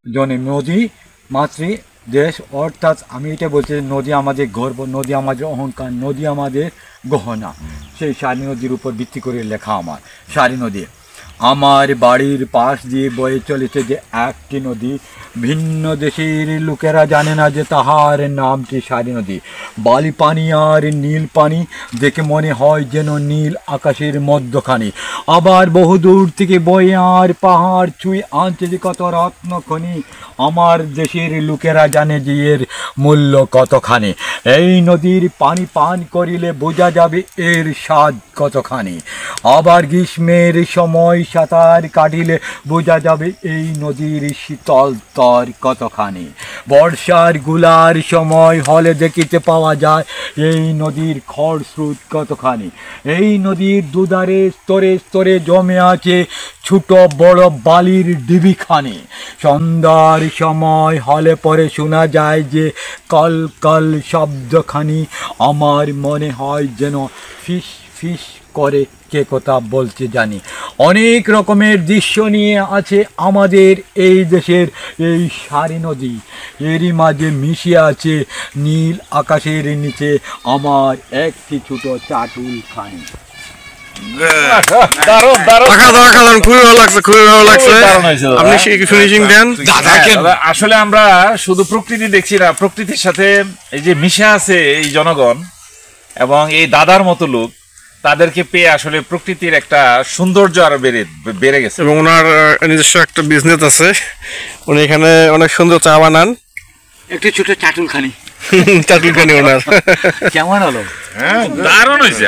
জনে নদী মাতৃ দেশ, অর্থাৎ আমি এটা বলছি নদী আমাদের গর্ব, নদী আমাদের অহংকার, নদী আমাদের গহনা। সেই সারি নদীর উপর ভিত্তি করে লেখা আমার সারি নদী। আমার বাড়ির পাশ দিয়ে বয়ে চলেছে যে একটি নদী, ভিন্ন দেশের লোকেরা জানে না যে তাহার নামটি সারি নদী। বালি পানি আর নীল পানি দেখে মনে হয় যেন নীল আকাশের মধ্যখানে। আবার বহুদূর থেকে বয়ে আর পাহাড় ছুঁয়ে আনছে যে কত রত্ন খনি। আমার দেশের লোকেরা জানে যে এর মূল্য কতখানি। এই নদীর পানি পান করিলে বোঝা যাবে এর স্বাদ কতখানি। আবার গ্রীষ্মের সময় সাঁতার কাটিলে বোঝা যাবে এই নদীর শীতল তর কতখানি। বর্ষার গুলার সময় হলে দেখিতে পাওয়া যায় এই নদীর খরস্রোত কতখানি। এই নদীর দুধারে স্তরে স্তরে জমে আছে ছোট বড় বালির ডিবিখানি। সন্ধ্যার সময় হলে পরে শোনা যায় যে কল কল শব্দখানি। আমার মনে হয় যেন ফিস ফিস করে কে কথা বলছে জানি। অনেক রকমের দৃশ্য নিয়ে আছে আমাদের এই দেশের এই সারি নদী। এরই মাঝে মিশে আছে নীল আকাশের নিচে আমার একটি ছোট চাটুল খানি। আসলে আমরা শুধু প্রকৃতি দেখছি না, প্রকৃতির সাথে এই যে মিশে আছে এই জনগণ এবং এই দাদার মতো লোক, তাদেরকে পেয়ে আসলে প্রকৃতির একটা সৌন্দর্য আরো বেড়ে গেছে। এবং ওনার নিজস্ব একটা বিজনেস আছে, উনি এখানে অনেক সুন্দর চা বানান। একটি ছোট চাটুল খানি চাটুলখানি ওনার কেমন হলো? দারুণ হয়েছে।